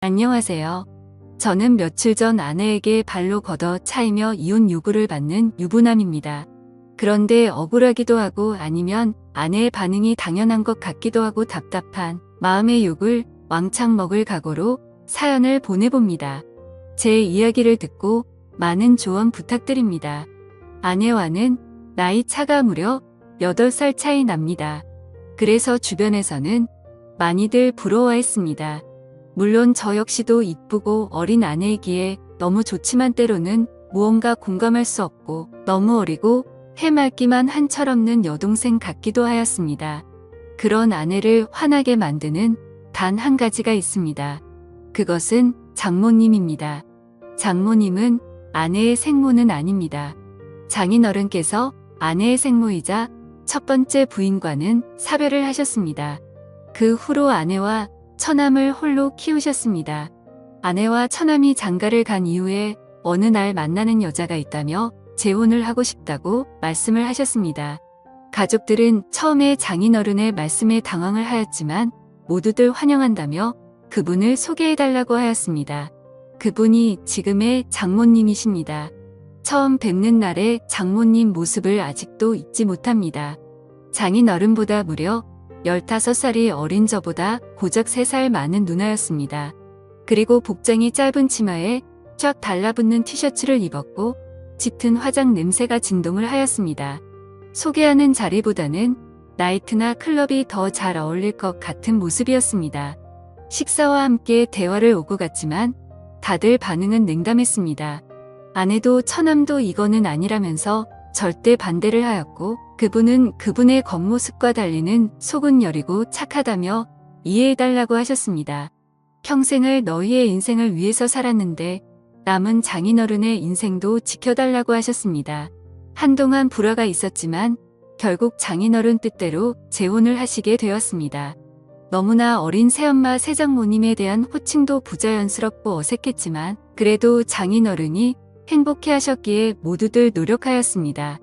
안녕하세요. 저는 며칠 전 아내에게 발로 걷어 차이며 이혼 요구를 받는 유부남입니다. 그런데 억울하기도 하고 아니면 아내의 반응이 당연한 것 같기도 하고 답답한 마음의 욕을 왕창 먹을 각오로 사연을 보내봅니다. 제 이야기를 듣고 많은 조언 부탁드립니다. 아내와는 나이 차가 무려 8살 차이 납니다. 그래서 주변에서는 많이들 부러워했습니다. 물론 저 역시도 이쁘고 어린 아내이기에 너무 좋지만 때로는 무언가 공감할 수 없고 너무 어리고 해맑기만 한 철없는 여동생 같기도 하였습니다. 그런 아내를 화나게 만드는 단 한 가지가 있습니다. 그것은 장모님입니다. 장모님은 아내의 생모는 아닙니다. 장인어른께서 아내의 생모이자 첫 번째 부인과는 사별을 하셨습니다. 그 후로 아내와 처남을 홀로 키우셨습니다. 아내와 처남이 장가를 간 이후에 어느 날 만나는 여자가 있다며 재혼을 하고 싶다고 말씀을 하셨습니다. 가족들은 처음에 장인어른의 말씀에 당황을 하였지만 모두들 환영한다며 그분을 소개해달라고 하였습니다. 그분이 지금의 장모님이십니다. 처음 뵙는 날의 장모님 모습을 아직도 잊지 못합니다. 장인어른보다 무려 15살이 어린 저보다 고작 3살 많은 누나였습니다. 그리고 복장이 짧은 치마에 쫙 달라붙는 티셔츠를 입었고 짙은 화장 냄새가 진동을 하였습니다. 소개하는 자리보다는 나이트나 클럽이 더 잘 어울릴 것 같은 모습이었습니다. 식사와 함께 대화를 오고 갔지만 다들 반응은 냉담했습니다. 아내도 처남도 이거는 아니라면서 절대 반대를 하였고 그분은 그분의 겉모습과 달리는 속은 여리고 착하다며 이해해달라고 하셨습니다. 평생을 너희의 인생을 위해서 살았는데 남은 장인어른의 인생도 지켜달라고 하셨습니다. 한동안 불화가 있었지만 결국 장인어른 뜻대로 재혼을 하시게 되었습니다. 너무나 어린 새엄마 새장모님에 대한 호칭도 부자연스럽고 어색했지만 그래도 장인어른이 행복해 하셨기에 모두들 노력하였습니다.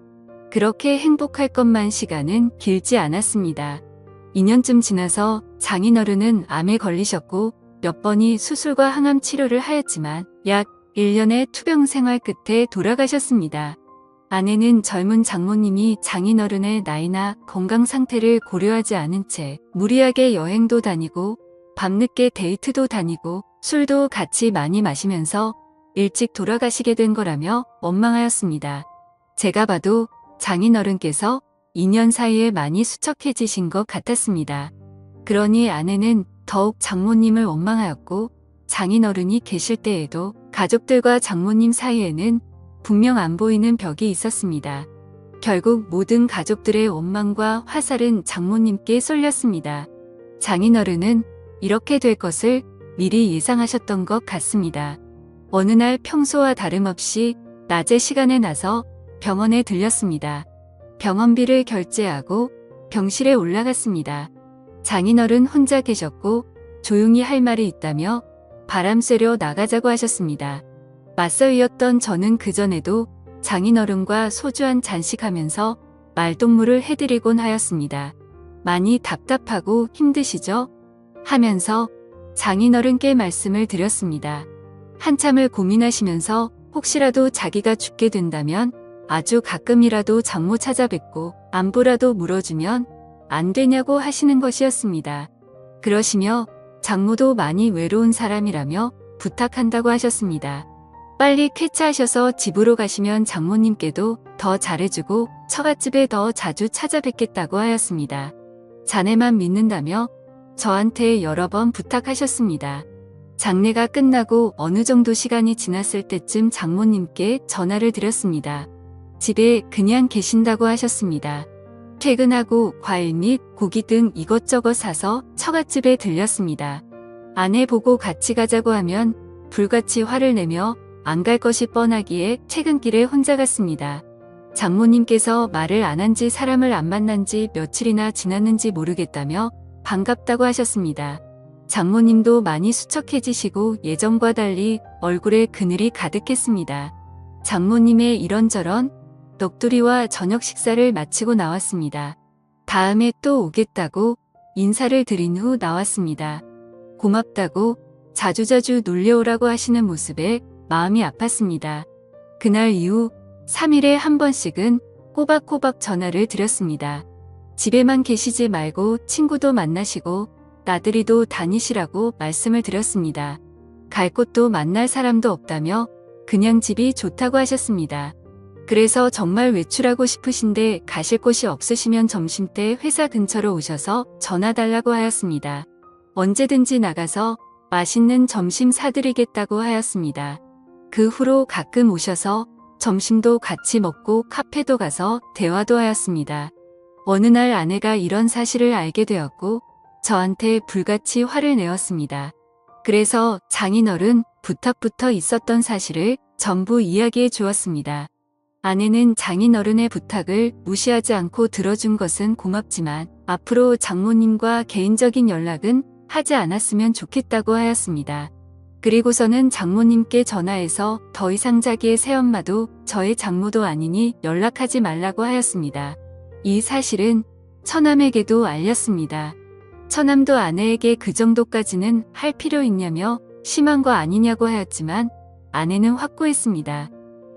그렇게 행복할 것만 시간은 길지 않았습니다. 2년쯤 지나서 장인어른은 암에 걸리셨고 몇 번이 수술과 항암 치료를 하였지만 약 1년의 투병 생활 끝에 돌아가셨습니다. 아내는 젊은 장모님이 장인어른의 나이나 건강 상태를 고려하지 않은 채 무리하게 여행도 다니고 밤늦게 데이트도 다니고 술도 같이 많이 마시면서 일찍 돌아가시게 된 거라며 원망하였습니다. 제가 봐도 장인어른께서 2년 사이에 많이 수척해지신 것 같았습니다. 그러니 아내는 더욱 장모님을 원망하였고 장인어른이 계실 때에도 가족들과 장모님 사이에는 분명 안 보이는 벽이 있었습니다. 결국 모든 가족들의 원망과 화살은 장모님께 쏠렸습니다. 장인어른은 이렇게 될 것을 미리 예상하셨던 것 같습니다. 어느 날 평소와 다름없이 낮에 시간에 나서 병원에 들렸습니다. 병원비를 결제하고 병실에 올라갔습니다. 장인어른 혼자 계셨고 조용히 할 말이 있다며 바람 쐬려 나가자고 하셨습니다. 맞서이었던 저는 그전에도 장인어른과 소주 한 잔씩 하면서 말동무를 해드리곤 하였습니다. 많이 답답하고 힘드시죠? 하면서 장인어른께 말씀을 드렸습니다. 한참을 고민하시면서 혹시라도 자기가 죽게 된다면 아주 가끔이라도 장모 찾아뵙고 안부라도 물어주면 안 되냐고 하시는 것이었습니다. 그러시며 장모도 많이 외로운 사람이라며 부탁한다고 하셨습니다. 빨리 쾌차하셔서 집으로 가시면 장모님께도 더 잘해주고 처갓집에 더 자주 찾아뵙겠다고 하였습니다. 자네만 믿는다며 저한테 여러 번 부탁하셨습니다. 장례가 끝나고 어느 정도 시간이 지났을 때쯤 장모님께 전화를 드렸습니다. 집에 그냥 계신다고 하셨습니다. 퇴근하고 과일 및 고기 등 이것저것 사서 처갓집에 들렸습니다. 아내 보고 같이 가자고 하면 불같이 화를 내며 안 갈 것이 뻔하기에 퇴근길에 혼자 갔습니다. 장모님께서 말을 안 한 지 사람을 안 만난 지 며칠이나 지났는지 모르겠다며 반갑다고 하셨습니다. 장모님도 많이 수척해지시고 예전과 달리 얼굴에 그늘이 가득했습니다. 장모님의 이런저런 넋두리와 저녁 식사를 마치고 나왔습니다. 다음에 또 오겠다고 인사를 드린 후 나왔습니다. 고맙다고 자주자주 놀려오라고 하시는 모습에 마음이 아팠습니다. 그날 이후 3일에 한 번씩은 꼬박꼬박 전화를 드렸습니다. 집에만 계시지 말고 친구도 만나시고 나들이도 다니시라고 말씀을 드렸습니다. 갈 곳도 만날 사람도 없다며 그냥 집이 좋다고 하셨습니다. 그래서 정말 외출하고 싶으신데 가실 곳이 없으시면 점심때 회사 근처로 오셔서 전화 달라고 하였습니다. 언제든지 나가서 맛있는 점심 사드리겠다고 하였습니다. 그 후로 가끔 오셔서 점심도 같이 먹고 카페도 가서 대화도 하였습니다. 어느 날 아내가 이런 사실을 알게 되었고 저한테 불같이 화를 내었습니다. 그래서 장인어른 부탁부터 있었던 사실을 전부 이야기해 주었습니다. 아내는 장인어른의 부탁을 무시하지 않고 들어준 것은 고맙지만 앞으로 장모님과 개인적인 연락은 하지 않았으면 좋겠다고 하였습니다. 그리고서는 장모님께 전화해서 더 이상 자기의 새엄마도 저의 장모도 아니니 연락하지 말라고 하였습니다. 이 사실은 처남에게도 알렸습니다. 처남도 아내에게 그 정도까지는 할 필요 있냐며 심한 거 아니냐고 하였지만 아내는 확고했습니다.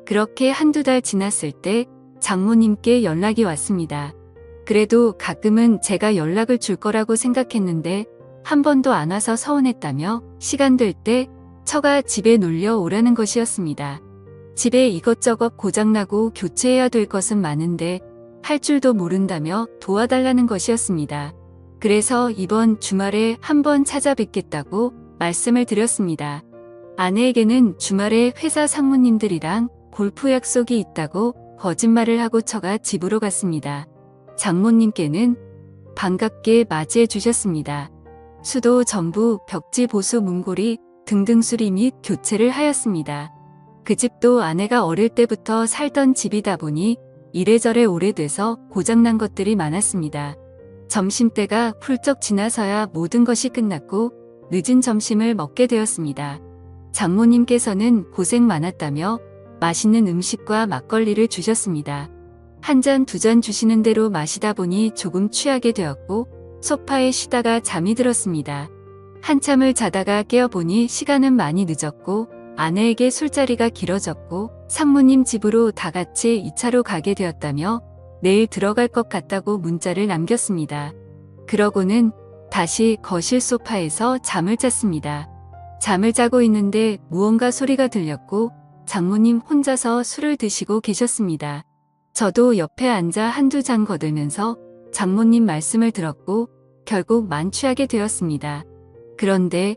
그렇게 한두 달 지났을 때 장모님께 연락이 왔습니다. 그래도 가끔은 제가 연락을 줄 거라고 생각했는데 한 번도 안 와서 서운했다며 시간 될 때 처가 집에 놀려 오라는 것이었습니다. 집에 이것저것 고장나고 교체해야 될 것은 많은데 할 줄도 모른다며 도와달라는 것이었습니다. 그래서 이번 주말에 한번 찾아뵙겠다고 말씀을 드렸습니다. 아내에게는 주말에 회사 상무님들이랑 골프 약속이 있다고 거짓말을 하고 처가 집으로 갔습니다. 장모님께는 반갑게 맞이해 주셨습니다. 수도, 전부, 벽지 보수, 문고리 등등 수리 및 교체를 하였습니다. 그 집도 아내가 어릴 때부터 살던 집이다 보니 이래저래 오래돼서 고장난 것들이 많았습니다. 점심때가 훌쩍 지나서야 모든 것이 끝났고 늦은 점심을 먹게 되었습니다. 장모님께서는 고생 많았다며 맛있는 음식과 막걸리를 주셨습니다. 한 잔, 두 잔 주시는 대로 마시다 보니 조금 취하게 되었고 소파에 쉬다가 잠이 들었습니다. 한참을 자다가 깨어보니 시간은 많이 늦었고 아내에게 술자리가 길어졌고 상무님 집으로 다 같이 2차로 가게 되었다며 내일 들어갈 것 같다고 문자를 남겼습니다. 그러고는 다시 거실 소파에서 잠을 잤습니다. 잠을 자고 있는데 무언가 소리가 들렸고 장모님 혼자서 술을 드시고 계셨습니다. 저도 옆에 앉아 한두 잔 거들면서 장모님 말씀을 들었고 결국 만취하게 되었습니다. 그런데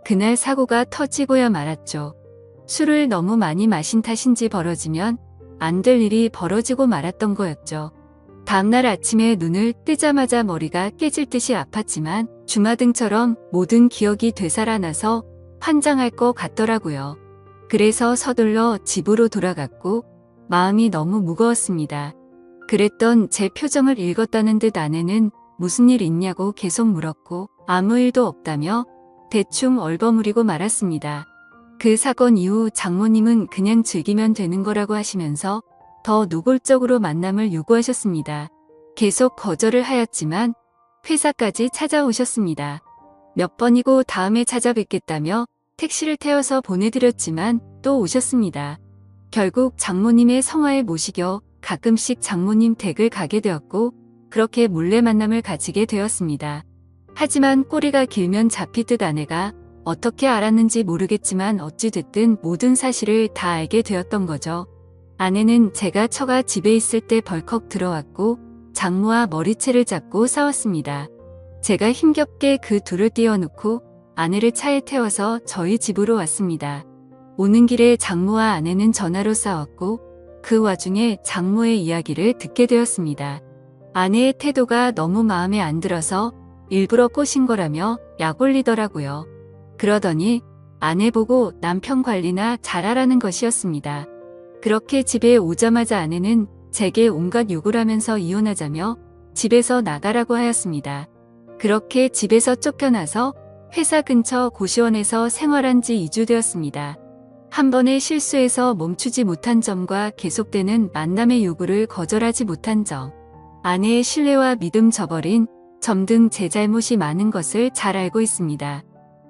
그날 사고가 터지고야 말았죠. 술을 너무 많이 마신 탓인지 벌어지면 안 될 일이 벌어지고 말았던 거였죠. 다음날 아침에 눈을 뜨자마자 머리가 깨질 듯이 아팠지만 주마등처럼 모든 기억이 되살아나서 환장할 것 같더라고요. 그래서 서둘러 집으로 돌아갔고 마음이 너무 무거웠습니다. 그랬던 제 표정을 읽었다는 듯 아내는 무슨 일 있냐고 계속 물었고 아무 일도 없다며 대충 얼버무리고 말았습니다. 그 사건 이후 장모님은 그냥 즐기면 되는 거라고 하시면서 더 노골적으로 만남을 요구하셨습니다. 계속 거절을 하였지만 회사까지 찾아오셨습니다. 몇 번이고 다음에 찾아뵙겠다며 택시를 태워서 보내드렸지만 또 오셨습니다. 결국 장모님의 성화에 모시겨 가끔씩 장모님 댁을 가게 되었고 그렇게 몰래 만남을 가지게 되었습니다. 하지만 꼬리가 길면 잡히듯 아내가 어떻게 알았는지 모르겠지만 어찌됐든 모든 사실을 다 알게 되었던 거죠. 아내는 제가 처가 집에 있을 때 벌컥 들어왔고 장모와 머리채를 잡고 싸웠습니다. 제가 힘겹게 그 둘을 띄워놓고 아내를 차에 태워서 저희 집으로 왔습니다. 오는 길에 장모와 아내는 전화로 싸웠고 그 와중에 장모의 이야기를 듣게 되었습니다. 아내의 태도가 너무 마음에 안 들어서 일부러 꼬신 거라며 약 올리더라고요. 그러더니 아내 보고 남편 관리나 잘하라는 것이었습니다. 그렇게 집에 오자마자 아내는 제게 온갖 욕을 하면서 이혼하자며 집에서 나가라고 하였습니다. 그렇게 집에서 쫓겨나서 회사 근처 고시원에서 생활한 지 2주 되었습니다. 한 번의 실수에서 멈추지 못한 점과 계속되는 만남의 요구를 거절하지 못한 점, 아내의 신뢰와 믿음 저버린 점 등 제 잘못이 많은 것을 잘 알고 있습니다.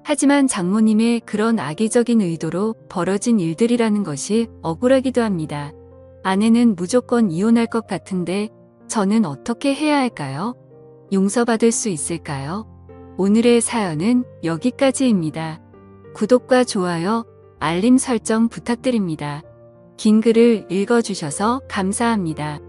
하지만 장모님의 그런 악의적인 의도로 벌어진 일들이라는 것이 억울하기도 합니다. 아내는 무조건 이혼할 것 같은데 저는 어떻게 해야 할까요? 용서받을 수 있을까요? 오늘의 사연은 여기까지입니다. 구독과 좋아요, 알림 설정 부탁드립니다. 긴 글을 읽어주셔서 감사합니다.